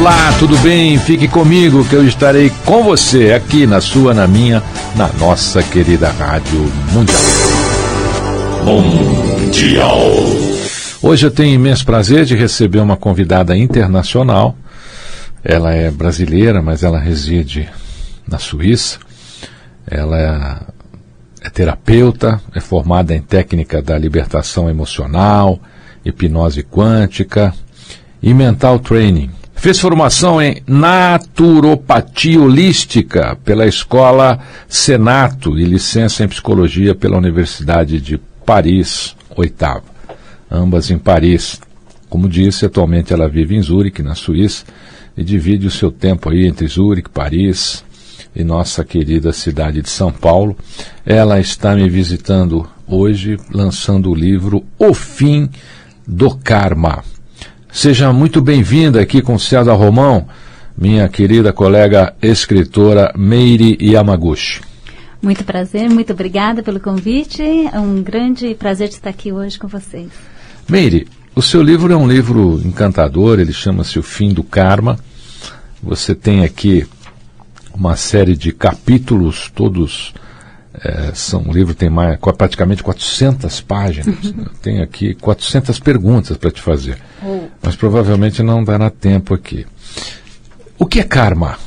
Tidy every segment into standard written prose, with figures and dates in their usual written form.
Olá, tudo bem? Fique comigo que eu estarei com você aqui na sua, na minha, na nossa querida Rádio Mundial. Mundial. Hoje eu tenho imenso prazer de receber uma convidada internacional. Ela é brasileira, mas ela reside na Suíça. Ela é terapeuta, é formada em técnica da libertação emocional, hipnose quântica e mental training. Fez formação em naturopatia holística pela Escola Senato e licença em psicologia pela Universidade de Paris, 8ª, ambas em Paris. Como disse, atualmente ela vive em Zurique, na Suíça, e divide o seu tempo aí entre Zurique, Paris e nossa querida cidade de São Paulo. Ela está me visitando hoje, lançando o livro O Fim do Karma. Seja muito bem-vinda aqui com César Romão, minha querida colega escritora Meire Yamaguchi. Muito prazer, muito obrigada pelo convite. É um grande prazer de estar aqui hoje com vocês. Meire, o seu livro é um livro encantador, ele chama-se O Fim do Karma. Você tem aqui uma série de capítulos, todos o livro tem praticamente 400 páginas. Tem aqui 400 perguntas para te fazer, mas provavelmente não dará tempo aqui. O que é karma?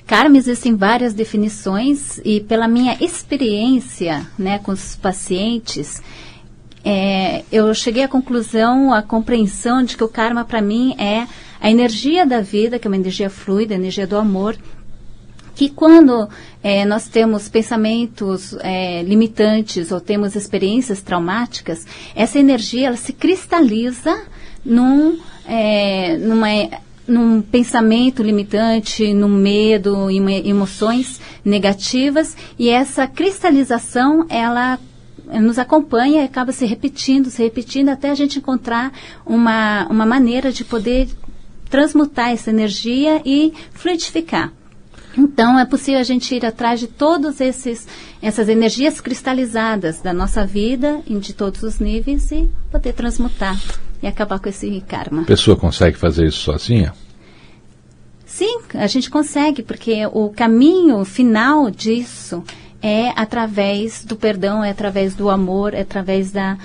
Karma, existem várias definições e pela minha experiência, né, com os pacientes, eu cheguei à conclusão, à compreensão de que o karma para mim é a energia da vida, que é uma energia fluida, a energia do amor, que quando nós temos pensamentos limitantes ou temos experiências traumáticas, essa energia ela se cristaliza num pensamento limitante, num medo, em emoções negativas, e essa cristalização ela nos acompanha e acaba se repetindo até a gente encontrar uma maneira de poder transmutar essa energia e fluidificar. Então, é possível a gente ir atrás de todas essas energias cristalizadas da nossa vida, de todos os níveis, e poder transmutar e acabar com esse karma. A pessoa consegue fazer isso sozinha? Sim, a gente consegue, porque o caminho final disso é através do perdão, é através do amor, é através da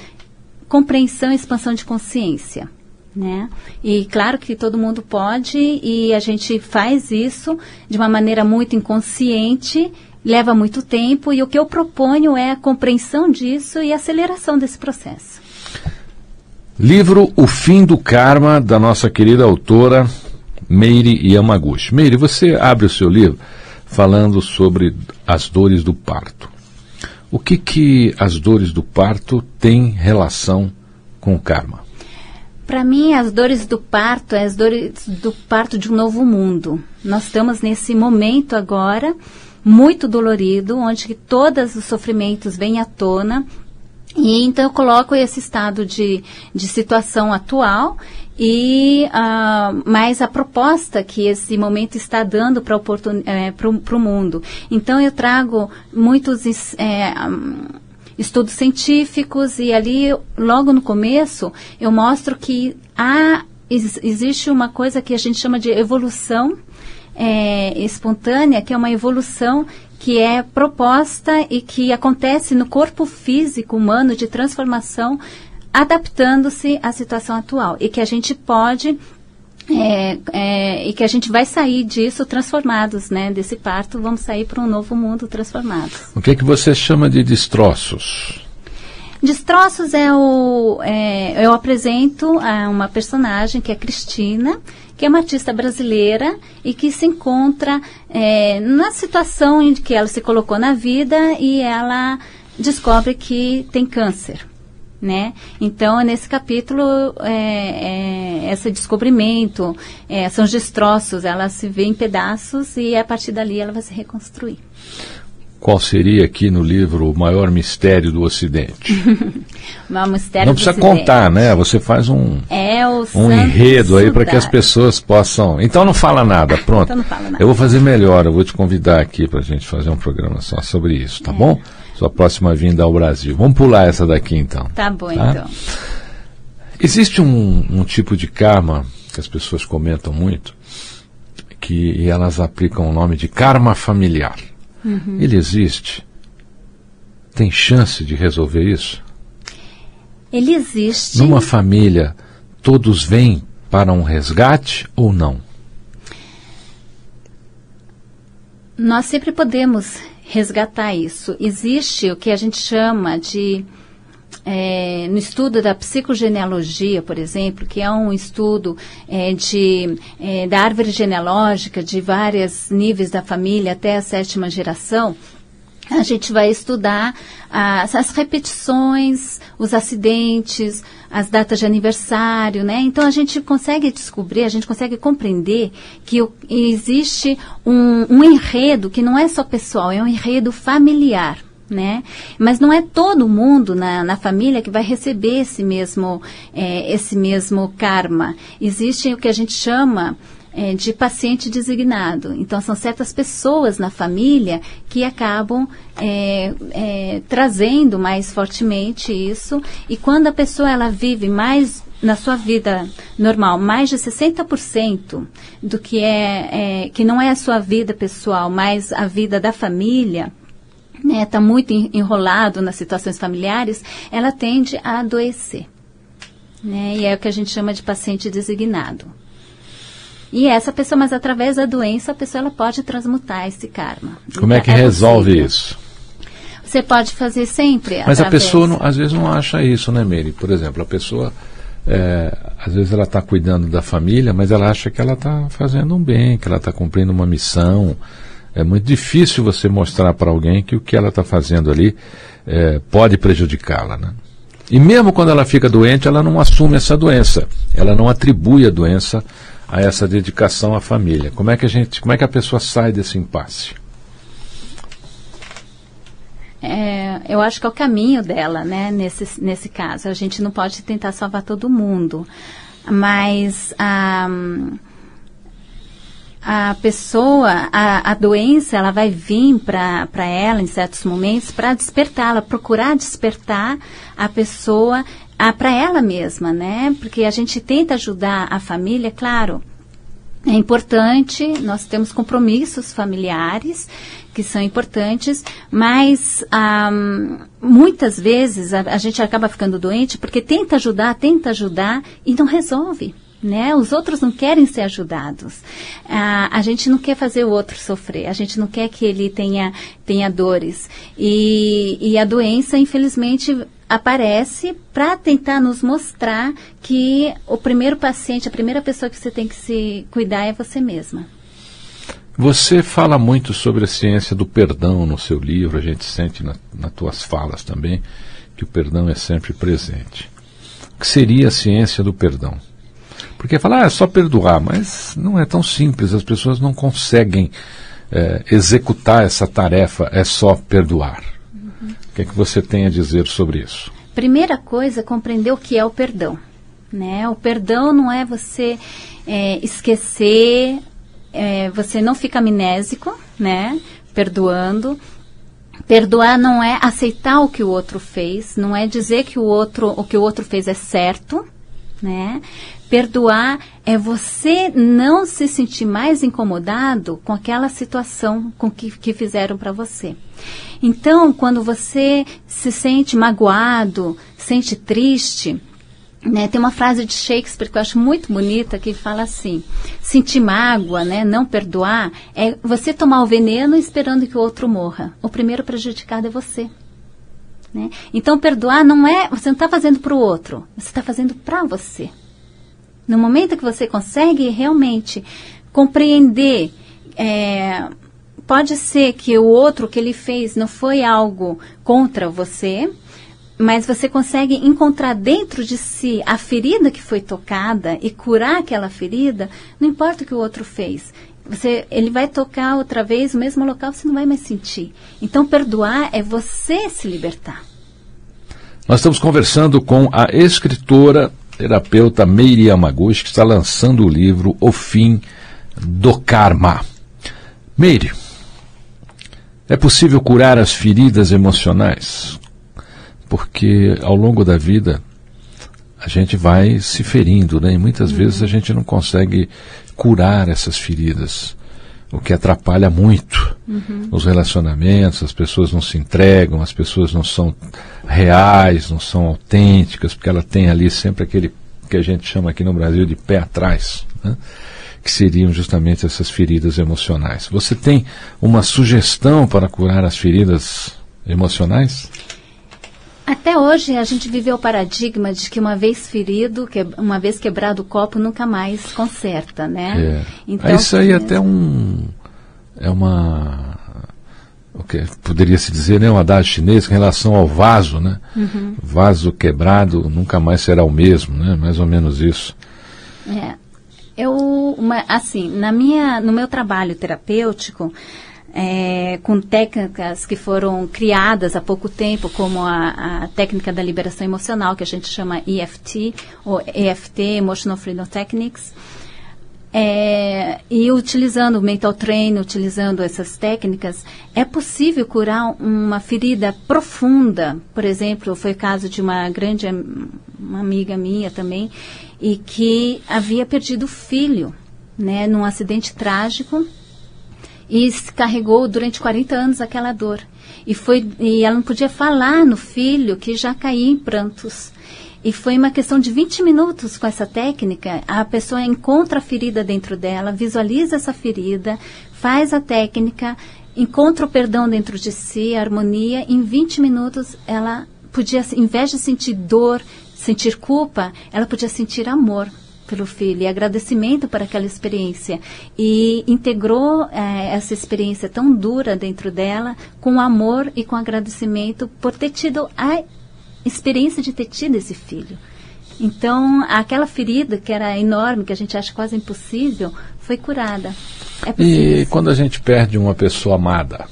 compreensão e expansão de consciência. Né? E claro que todo mundo pode, e a gente faz isso de uma maneira muito inconsciente, leva muito tempo, e o que eu proponho é a compreensão disso e a aceleração desse processo. Livro O Fim do Karma, da nossa querida autora Meire Yamaguchi. Meire, você abre o seu livro falando sobre as dores do parto. O que as dores do parto têm relação com o karma? Para mim, as dores do parto, as dores do parto de um novo mundo. Nós estamos nesse momento agora, muito dolorido, onde todos os sofrimentos vêm à tona. E então eu coloco esse estado de situação atual, mas a proposta que esse momento está dando para o mundo. Então eu trago muitos estudos científicos, e ali, logo no começo, eu mostro que existe uma coisa que a gente chama de evolução espontânea, que é uma evolução que é proposta e que acontece no corpo físico humano de transformação, adaptando-se à situação atual, e que a gente pode e que a gente vai sair disso transformados, né? Desse parto, vamos sair para um novo mundo transformados. O que é que você chama de destroços? Destroços eu apresento uma personagem que é Cristina, que é uma artista brasileira e que se encontra na situação em que ela se colocou na vida, e ela descobre que tem câncer. Né? Então, nesse capítulo, esse descobrimento, são os destroços, ela se vê em pedaços, e a partir dali ela vai se reconstruir. Qual seria aqui no livro o maior mistério do Ocidente? Não precisa contar, né? Você faz um enredo aí para que as pessoas possam... Então não fala nada, pronto. Então não fala nada. Eu vou fazer melhor, eu vou te convidar aqui para a gente fazer um programa só sobre isso, tá bom? Sua próxima vinda ao Brasil. Vamos pular essa daqui então. Tá bom, tá? então. Existe um tipo de karma que as pessoas comentam muito, que elas aplicam o nome de karma familiar. Ele existe? Tem chance de resolver isso? Ele existe. Numa família, todos vêm para um resgate ou não? Nós sempre podemos resgatar isso. Existe o que a gente chama de, no estudo da psicogenealogia, por exemplo, que é um estudo da árvore genealógica de vários níveis da família até a 7ª geração, a gente vai estudar as repetições, os acidentes, as datas de aniversário, né? Então a gente consegue descobrir, a gente consegue compreender que existe um enredo que não é só pessoal, é um enredo familiar, né? Mas não é todo mundo na família que vai receber esse mesmo karma. Existe o que a gente chama de paciente designado. Então, são certas pessoas na família que acabam trazendo mais fortemente isso. E quando a pessoa ela vive mais, na sua vida normal, mais de 60% do que que não é a sua vida pessoal, mas a vida da família, né, está muito enrolado nas situações familiares, ela tende a adoecer. Né, e é o que a gente chama de paciente designado. E essa pessoa, mas através da doença, a pessoa ela pode transmutar esse karma. Como é que resolve isso? Você pode fazer sempre. Mas a pessoa, às vezes, não acha isso, né, Meire? Por exemplo, a pessoa, às vezes ela está cuidando da família, mas ela acha que ela está fazendo um bem, que ela está cumprindo uma missão. É muito difícil você mostrar para alguém que o que ela está fazendo ali pode prejudicá-la, né? E mesmo quando ela fica doente, ela não assume essa doença. Ela não atribui a doença a essa dedicação à família. Como é que a pessoa sai desse impasse? Eu acho que é o caminho dela, né, nesse caso. A gente não pode tentar salvar todo mundo, mas a pessoa, a doença, ela vai vir para ela em certos momentos para despertá-la, procurar despertar a pessoa para ela mesma, né? Porque a gente tenta ajudar a família, claro, é importante, nós temos compromissos familiares que são importantes, mas muitas vezes a gente acaba ficando doente porque tenta ajudar e não resolve. Né? Os outros não querem ser ajudados. A gente não quer fazer o outro sofrer. A gente não quer que ele tenha dores. E a doença, infelizmente, aparece para tentar nos mostrar que o primeiro paciente, a primeira pessoa que você tem que se cuidar é você mesma. Você fala muito sobre a ciência do perdão no seu livro. A gente sente nas tuas falas também que o perdão é sempre presente. O que seria a ciência do perdão? Porque falar, é só perdoar, mas não é tão simples, as pessoas não conseguem executar essa tarefa, é só perdoar. O que é que você tem a dizer sobre isso? Primeira coisa, compreender o que é o perdão. Né? O perdão não é você esquecer, você não fica amnésico, né? Perdoando. Perdoar não é aceitar o que o outro fez, não é dizer que o que o outro fez é certo, né? Perdoar é você não se sentir mais incomodado com aquela situação que fizeram para você. Então, quando você se sente magoado, sente triste, né, tem uma frase de Shakespeare que eu acho muito bonita que fala assim: sentir mágoa, né, não perdoar, é você tomar o veneno esperando que o outro morra. O primeiro prejudicado é você. Né? Então, perdoar não é, você não está fazendo para o outro, você está fazendo para você. No momento que você consegue realmente compreender, pode ser que o outro que ele fez não foi algo contra você, mas você consegue encontrar dentro de si a ferida que foi tocada e curar aquela ferida, não importa o que o outro fez. Ele vai tocar outra vez o mesmo local, você não vai mais sentir. Então, perdoar é você se libertar. Nós estamos conversando com a escritora, terapeuta Meire Yamaguchi, que está lançando o livro O Fim do Karma. Meire, é possível curar as feridas emocionais? Porque ao longo da vida a gente vai se ferindo, né? E muitas vezes a gente não consegue curar essas feridas, o que atrapalha muito os relacionamentos. As pessoas não se entregam, as pessoas não são reais, não são autênticas, porque ela tem ali sempre aquele que a gente chama aqui no Brasil de pé atrás, né? Que seriam justamente essas feridas emocionais. Você tem uma sugestão para curar as feridas emocionais? Até hoje a gente viveu o paradigma de que uma vez ferido, uma vez quebrado o copo, nunca mais conserta, né? Então, isso aí até o que poderia se dizer, né, um adágio chinês em relação ao vaso, né? Vaso quebrado nunca mais será o mesmo, né? Mais ou menos isso. No meu trabalho terapêutico, com técnicas que foram criadas há pouco tempo, como a técnica da liberação emocional, que a gente chama EFT, ou EFT, Emotional Freedom Techniques, e utilizando o mental training, utilizando essas técnicas, é possível curar uma ferida profunda. Por exemplo, foi o caso de uma amiga minha também, e que havia perdido o filho, né, num acidente trágico, e se carregou durante 40 anos aquela dor. E ela não podia falar no filho, que já caía em prantos. E foi uma questão de 20 minutos com essa técnica. A pessoa encontra a ferida dentro dela, visualiza essa ferida, faz a técnica, encontra o perdão dentro de si, a harmonia. Em 20 minutos, ela podia, em vez de sentir dor, sentir culpa, ela podia sentir amor pelo filho e agradecimento por aquela experiência, e integrou essa experiência tão dura dentro dela com amor e com agradecimento por ter tido a experiência de ter tido esse filho. Então, aquela ferida que era enorme, que a gente acha quase impossível, foi curada. É possível. E quando a gente perde uma pessoa amada,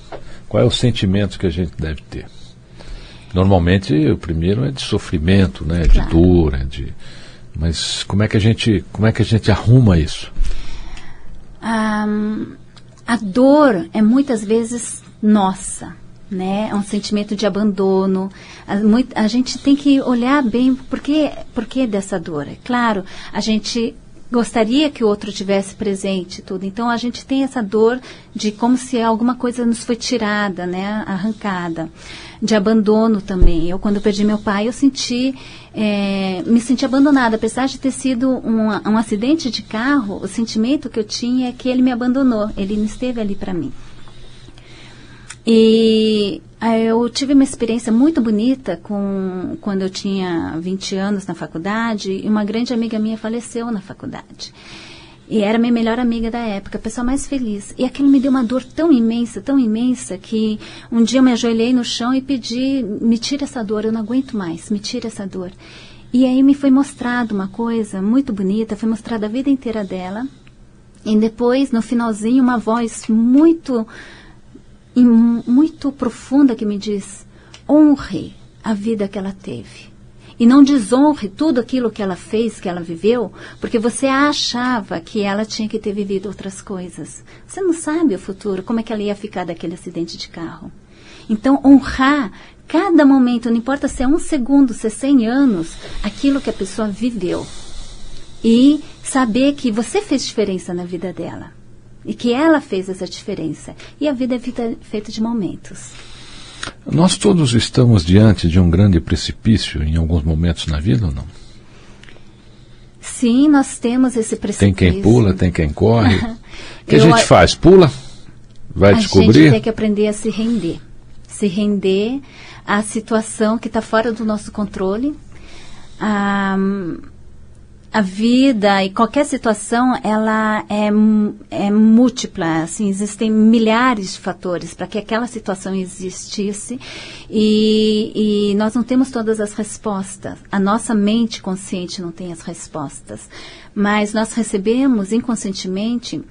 qual é o sentimento que a gente deve ter? Normalmente o primeiro é de sofrimento, né? Claro. De dor, mas como é que a gente arruma isso? A dor é muitas vezes nossa, né? É um sentimento de abandono. A gente tem que olhar bem por que dessa dor. É claro, a gente gostaria que o outro tivesse presente, tudo. Então a gente tem essa dor de como se alguma coisa nos foi tirada, né? Arrancada. De abandono também. Quando eu perdi meu pai, eu me senti abandonada. Apesar de ter sido um acidente de carro, o sentimento que eu tinha é que ele me abandonou. Ele não esteve ali para mim. E eu tive uma experiência muito bonita quando eu tinha 20 anos na faculdade, e uma grande amiga minha faleceu na faculdade. E era minha melhor amiga da época, a pessoa mais feliz. E aquilo me deu uma dor tão imensa, que um dia eu me ajoelhei no chão e pedi, me tira essa dor, eu não aguento mais, me tira essa dor. E aí me foi mostrado uma coisa muito bonita, foi mostrada a vida inteira dela. E depois, no finalzinho, uma voz muito profunda que me diz: honre a vida que ela teve. E não desonre tudo aquilo que ela fez, que ela viveu, porque você achava que ela tinha que ter vivido outras coisas. Você não sabe o futuro, como é que ela ia ficar daquele acidente de carro. Então, honrar cada momento, não importa se é 1 segundo, se é 100 anos, aquilo que a pessoa viveu. E saber que você fez diferença na vida dela. E que ela fez essa diferença. E a vida é feita de momentos. Nós todos estamos diante de um grande precipício em alguns momentos na vida ou não? Sim, nós temos esse precipício. Tem quem pula, tem quem corre. O que a gente faz? Pula? Vai descobrir? A gente tem que aprender a se render. Se render à situação que está fora do nosso controle. A vida e qualquer situação, ela é múltipla, assim, existem milhares de fatores para que aquela situação existisse, e nós não temos todas as respostas. A nossa mente consciente não tem as respostas, mas nós recebemos inconscientemente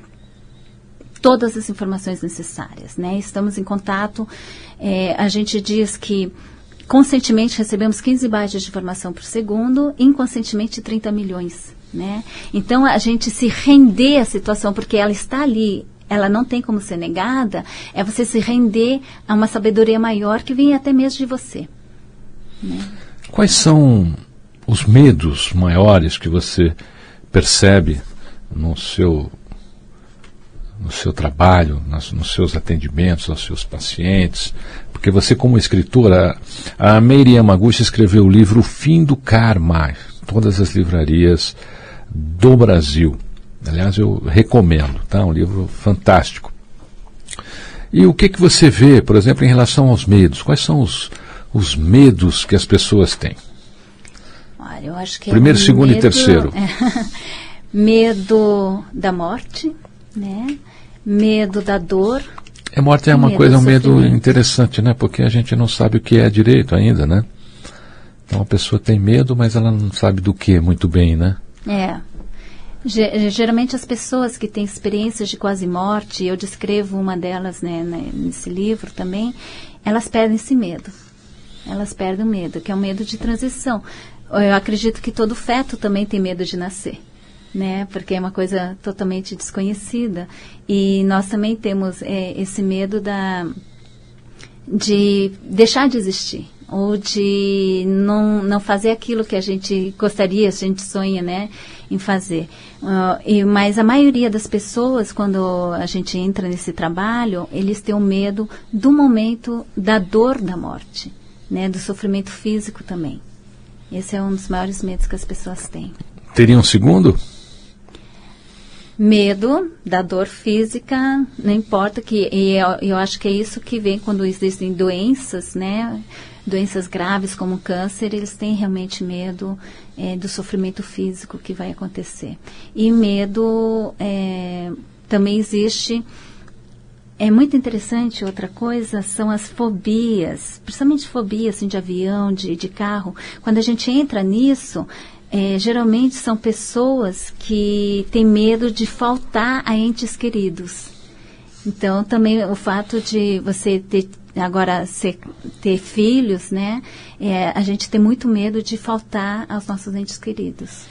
todas as informações necessárias, né? Estamos em contato, a gente diz que conscientemente recebemos 15 bytes de informação por segundo, inconscientemente 30 milhões, né? Então, a gente se render à situação, porque ela está ali, ela não tem como ser negada, é você se render a uma sabedoria maior que vem até mesmo de você, né? Quais são os medos maiores que você percebe no seu trabalho, nos seus atendimentos aos seus pacientes, porque você, como escritora, a Meire Yamaguchi escreveu o livro O Fim do Karma, todas as livrarias do Brasil. Aliás, eu recomendo, tá? Um livro fantástico. E o que você vê, por exemplo, em relação aos medos? Quais são os medos que as pessoas têm? Olha, eu acho que primeiro, segundo e terceiro. Medo da morte, né? Medo da dor. A morte é uma coisa, um medo interessante, né? Porque a gente não sabe o que é direito ainda, né? Então a pessoa tem medo, mas ela não sabe do que muito bem, né? Geralmente as pessoas que têm experiências de quase morte, eu descrevo uma delas, né, nesse livro também, elas perdem esse medo. Elas perdem o medo, que é o medo de transição. Eu acredito que todo feto também tem medo de nascer, né? Porque é uma coisa totalmente desconhecida. E nós também temos esse medo de deixar de existir, ou de não fazer aquilo que a gente gostaria, a gente sonha, né, em fazer. Mas a maioria das pessoas, quando a gente entra nesse trabalho, eles têm o medo do momento da dor da morte, né, do sofrimento físico também. Esse é um dos maiores medos que as pessoas têm. Teria um segundo? Medo da dor física, não importa eu acho que é isso que vem quando existem doenças, né? Doenças graves como câncer, eles têm realmente medo do sofrimento físico que vai acontecer. E medo também existe. É muito interessante, outra coisa, são as fobias, principalmente fobias assim, de avião, de carro. Quando a gente entra nisso, geralmente são pessoas que têm medo de faltar a entes queridos. Então, também o fato de você ter filhos, né? A gente tem muito medo de faltar aos nossos entes queridos.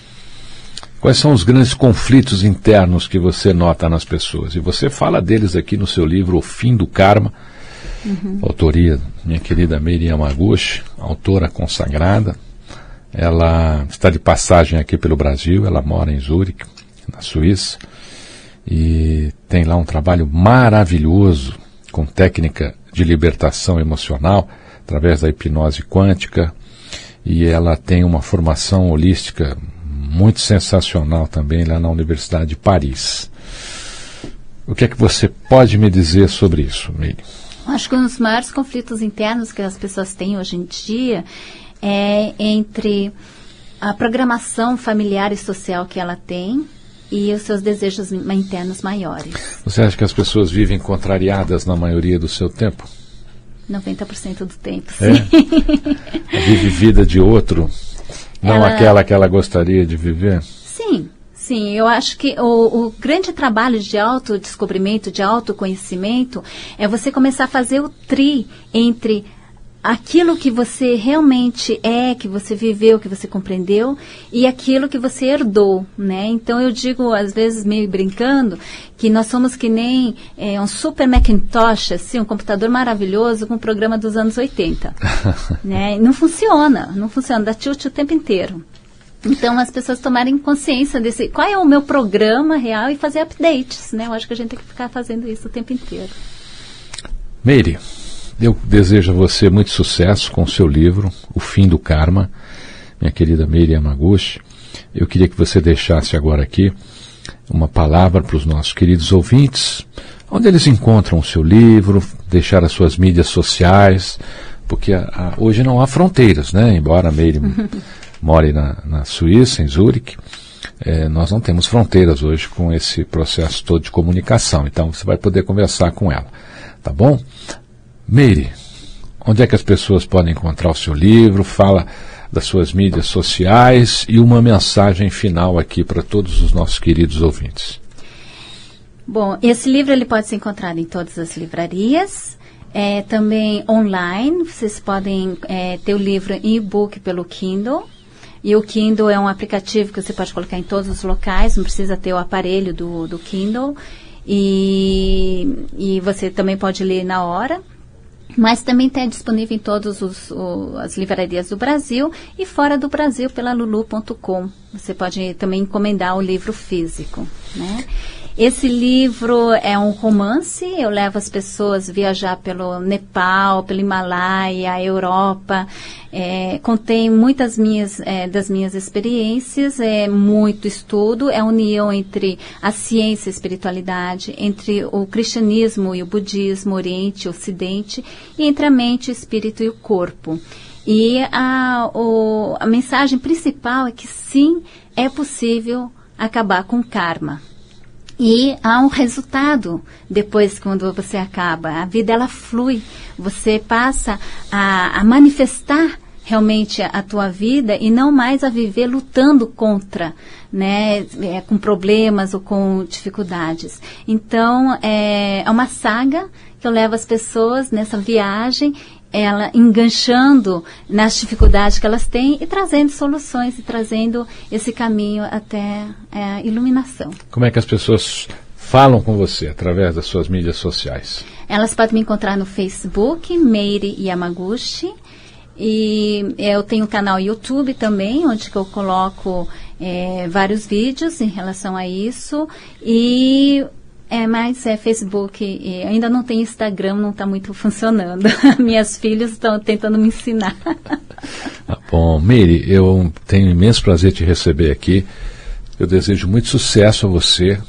Quais são os grandes conflitos internos que você nota nas pessoas? E você fala deles aqui no seu livro O Fim do Karma, autoria minha querida Meire Yamaguchi, autora consagrada. Ela está de passagem aqui pelo Brasil, ela mora em Zurique, na Suíça, e tem lá um trabalho maravilhoso com técnica de libertação emocional através da hipnose quântica, e ela tem uma formação holística muito sensacional também lá na Universidade de Paris. O que é que você pode me dizer sobre isso, Meire? Acho que um dos maiores conflitos internos que as pessoas têm hoje em dia é entre a programação familiar e social que ela tem e os seus desejos internos maiores. Você acha que as pessoas vivem contrariadas na maioria do seu tempo? 90% do tempo, sim. Vive vida de outro, não aquela que ela gostaria de viver? Sim, eu acho que o grande trabalho de autodescobrimento, de autoconhecimento, é você começar a fazer o tri entre aquilo que você realmente que você viveu, que você compreendeu, e aquilo que você herdou, né? Então eu digo, às vezes meio brincando, que nós somos que nem um super Macintosh, assim, um computador maravilhoso com um programa dos anos 80. Né? Não funciona, dá tilt o tempo inteiro. Então as pessoas tomarem consciência desse, qual é o meu programa real e fazer updates, né? Eu acho que a gente tem que ficar fazendo isso o tempo inteiro. Meire, eu desejo a você muito sucesso com o seu livro, O Fim do Karma, minha querida Meire Yamaguchi. Eu queria que você deixasse agora aqui uma palavra para os nossos queridos ouvintes, onde eles encontram o seu livro, deixar as suas mídias sociais, porque hoje não há fronteiras, né? Embora a Meire more na Suíça, em Zurique, nós não temos fronteiras hoje com esse processo todo de comunicação, então você vai poder conversar com ela, tá bom? Meire, onde é que as pessoas podem encontrar o seu livro? Fala das suas mídias sociais e uma mensagem final aqui para todos os nossos queridos ouvintes. Bom, esse livro ele pode ser encontrado em todas as livrarias, também online. Vocês podem ter o livro em e-book pelo Kindle. E o Kindle é um aplicativo que você pode colocar em todos os locais, não precisa ter o aparelho do Kindle. E você também pode ler na hora. Mas também está disponível em todas as livrarias do Brasil e fora do Brasil pela lulu.com. Você pode também encomendar o livro físico, né? Esse livro é um romance, eu levo as pessoas a viajar pelo Nepal, pelo Himalaia, Europa, contém muitas das minhas experiências, muito estudo, é a união entre a ciência e a espiritualidade, entre o cristianismo e o budismo, Oriente e Ocidente, e entre a mente, o espírito e o corpo. E a mensagem principal é que sim, é possível acabar com o karma. E há um resultado depois, quando você acaba. A vida, ela flui. Você passa a manifestar realmente a tua vida e não mais a viver lutando contra, né, com problemas ou com dificuldades. Então, é uma saga que eu levo as pessoas nessa viagem, ela enganchando nas dificuldades que elas têm e trazendo soluções e trazendo esse caminho até a iluminação. Como é que as pessoas falam com você através das suas mídias sociais? Elas podem me encontrar no Facebook, Meire Yamaguchi, e eu tenho um canal YouTube também, onde que eu coloco vários vídeos em relação a isso, e mas Facebook, ainda não tem Instagram, não está muito funcionando. Minhas filhas estão tentando me ensinar. Bom, Meire, eu tenho imenso prazer te receber aqui. Eu desejo muito sucesso a você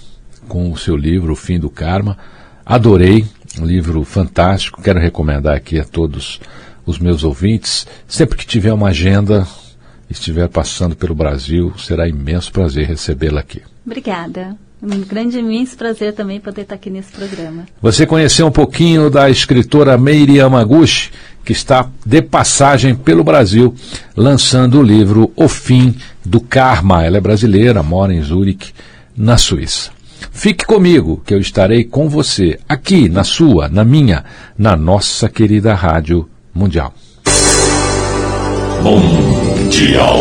com o seu livro, O Fim do Karma. Adorei, um livro fantástico. Quero recomendar aqui a todos os meus ouvintes. Sempre que tiver uma agenda, estiver passando pelo Brasil, será imenso prazer recebê-la aqui. Obrigada. Um grande imenso prazer também poder estar aqui nesse programa. Você conheceu um pouquinho da escritora Meire Yamaguchi, que está de passagem pelo Brasil, lançando o livro O Fim do Karma. Ela é brasileira, mora em Zurique, na Suíça. Fique comigo, que eu estarei com você, aqui, na sua, na minha, na nossa querida Rádio Mundial. Mundial.